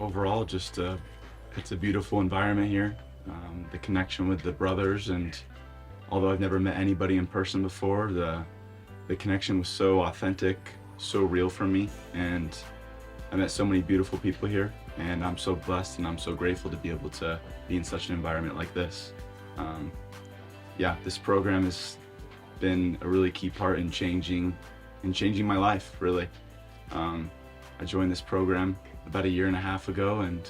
Overall, it's a beautiful environment here. The connection with the brothers, and although I've never met anybody in person before, the connection was so authentic, so real for me, and I met so many beautiful people here, and I'm so blessed and I'm so grateful to be able to be in such an environment like this. Yeah, this program has been a really key part in changing my life, really. I joined this program about 1.5 years ago, and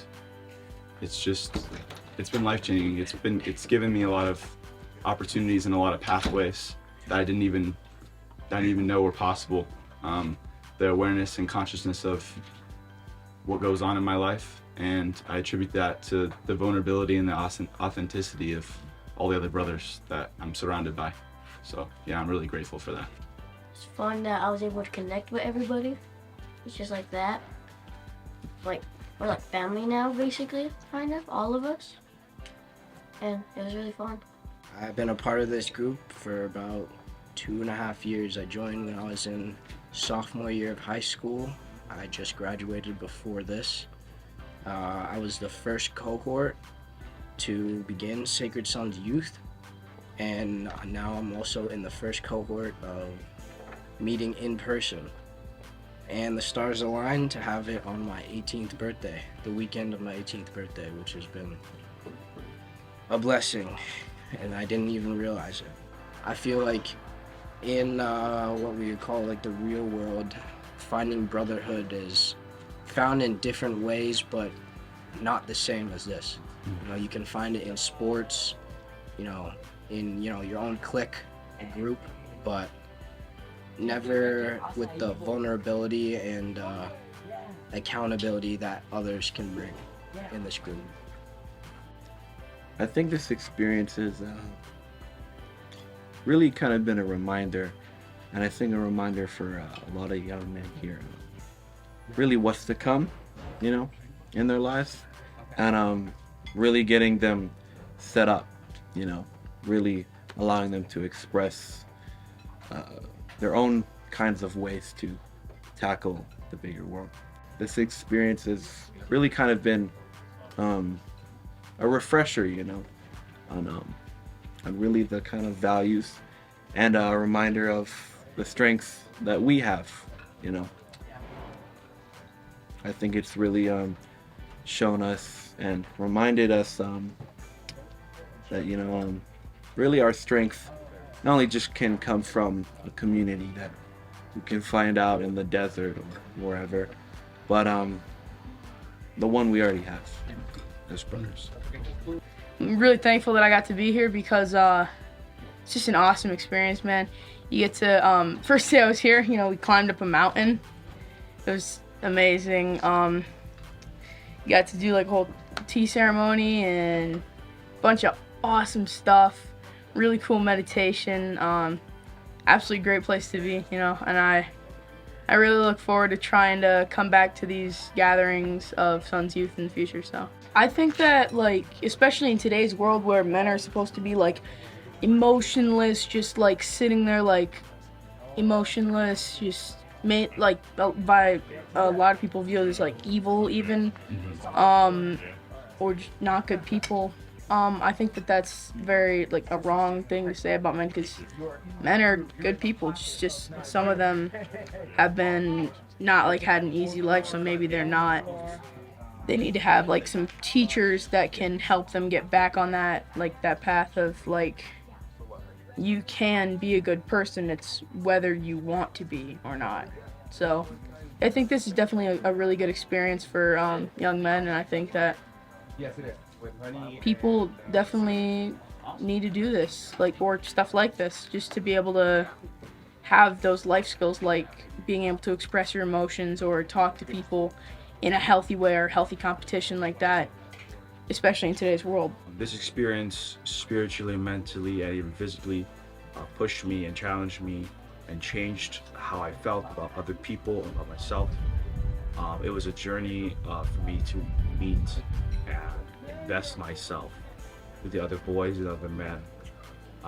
it's been life-changing. It's given me a lot of opportunities and a lot of pathways that I didn't even know were possible. The awareness and consciousness of what goes on in my life, and I attribute that to the vulnerability and the authenticity of all the other brothers that I'm surrounded by. So yeah, I'm really grateful for that. It's fun that I was able to connect with everybody. It's just like that. Like, we're like family now, basically, kind of, all of us. And it was really fun. I've been a part of this group for about 2.5 years. I joined when I was in sophomore year of high school. I just graduated before this. I was the first cohort to begin Sacred Sonz Youth, and now I'm also in the first cohort of meeting in person. And the stars aligned to have it on my 18th birthday, the weekend of my 18th birthday, which has been a blessing, and I didn't even realize it. I feel like in what we would call like the real world, finding brotherhood is found in different ways, but not the same as this. You know, you can find it in sports, you know, in your own clique, a group, but never with the vulnerability and accountability that others can bring in this group. I think this experience has really kind of been a reminder, and I think a reminder for a lot of young men here, really what's to come, you know, in their lives, and really getting them set up, you know, really allowing them to express their own kinds of ways to tackle the bigger world. This experience has really kind of been a refresher, you know, on really the kind of values, and a reminder of the strengths that we have, you know. I think it's really shown us and reminded us that, you know, really our strength not only just can come from a community that we can find out in the desert or wherever, but the one we already have as brothers. I'm really thankful that I got to be here because it's just an awesome experience, man. You get to, first day I was here, you know, we climbed up a mountain. It was amazing. You got to do like a whole tea ceremony and a bunch of awesome stuff. Really cool meditation. Absolutely great place to be, you know, and I really look forward to trying to come back to these gatherings of Sonz Youth in the future. So I think that, like, especially in today's world where men are supposed to be like emotionless, just like sitting there like emotionless, just made like by a lot of people viewed as like evil even, or just not good people. I think that that's very like a wrong thing to say about men, because men are good people. Just some of them have been not like had an easy life, so maybe they're not. They need to have like some teachers that can help them get back on that path of like, you can be a good person. It's whether you want to be or not. So I think this is definitely a really good experience for young men, and I think that people definitely need to do this, like, or stuff like this, just to be able to have those life skills, like being able to express your emotions or talk to people in a healthy way or healthy competition like that, especially in today's world. This experience spiritually, mentally, and even physically pushed me and challenged me and changed how I felt about other people and about myself. It was a journey for me to meet and invest myself with the other boys and other men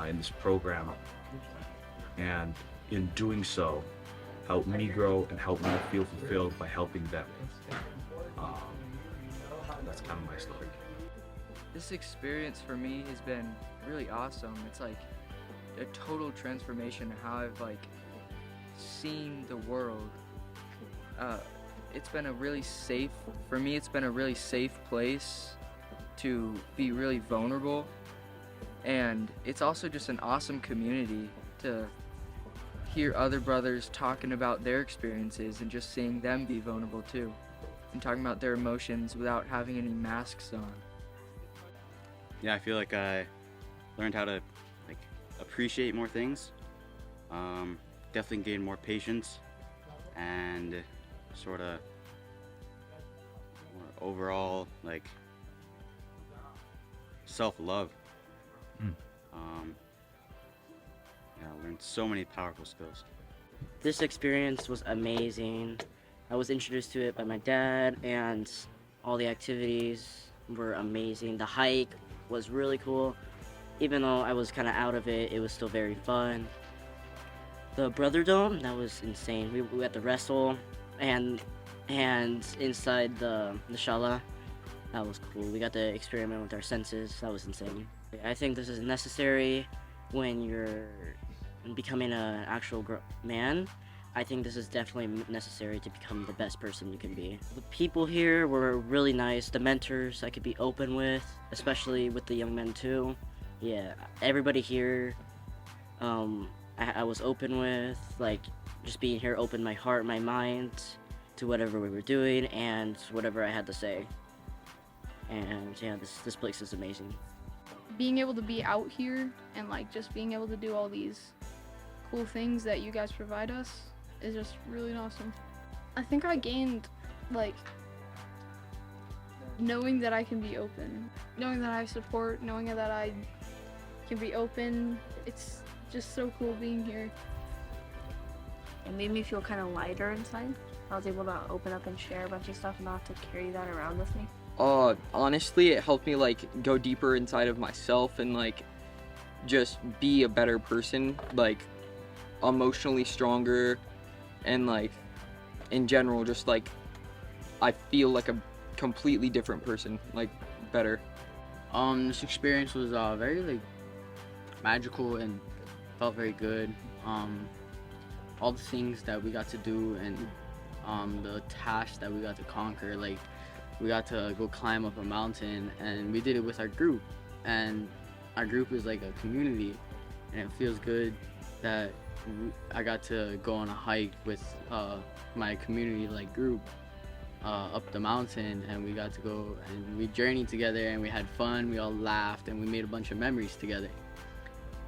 in this program, and in doing so help me grow and help me feel fulfilled by helping them. This experience for me has been really awesome. It's like a total transformation of how I've like seen the world. It's been a really safe, for me it's been a really safe place to be really vulnerable, and it's also just an awesome community to hear other brothers talking about their experiences and just seeing them be vulnerable too, and talking about their emotions without having any masks on. Yeah, I feel like I learned how to like appreciate more things. Definitely gained more patience and sort of more overall like self-love. Yeah, I learned so many powerful skills. This experience was amazing. I was introduced to it by my dad, and all the activities were amazing. The hike was really cool. Even though I was kind of out of it, it was still very fun. The Brother Dome, that was insane. We had to wrestle, and inside the shala, that was cool. We got to experiment with our senses. That was insane. I think this is necessary when you're becoming an actual man. I think this is definitely necessary to become the best person you can be. The people here were really nice. The mentors I could be open with, especially with the young men too. Yeah, everybody here I was open with. Like, just being here opened my heart, my mind to whatever we were doing and whatever I had to say. And yeah, this place is amazing. Being able to be out here and like just being able to do all these cool things that you guys provide us is just really awesome. I think I gained like knowing that I can be open, knowing that I have support, knowing that I can be open. It's just so cool being here. It made me feel kind of lighter inside. I was able to open up and share a bunch of stuff, not to carry that around with me. Honestly, it helped me like go deeper inside of myself and like just be a better person, like emotionally stronger, and like in general just like I feel like a completely different person, like better. This experience was very like magical and felt very good. All the things that we got to do and the tasks that we got to conquer, like we got to go climb up a mountain, and we did it with our group, and our group is like a community, and it feels good that I got to go on a hike with my community like group up the mountain, and we got to go and we journeyed together and we had fun, we all laughed and we made a bunch of memories together.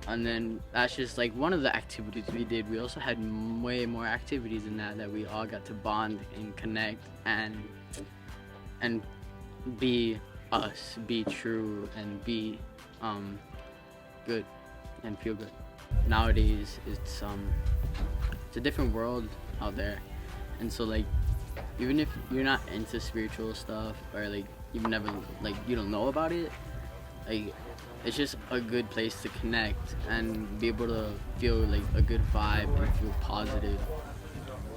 And then that's just like one of the activities we did. We also had way more activities than that we all got to bond and connect and be us, be true, and be good and feel good. Nowadays it's a different world out there, and so like even if you're not into spiritual stuff or like you've never like you don't know about it, like it's just a good place to connect and be able to feel like a good vibe and feel positive.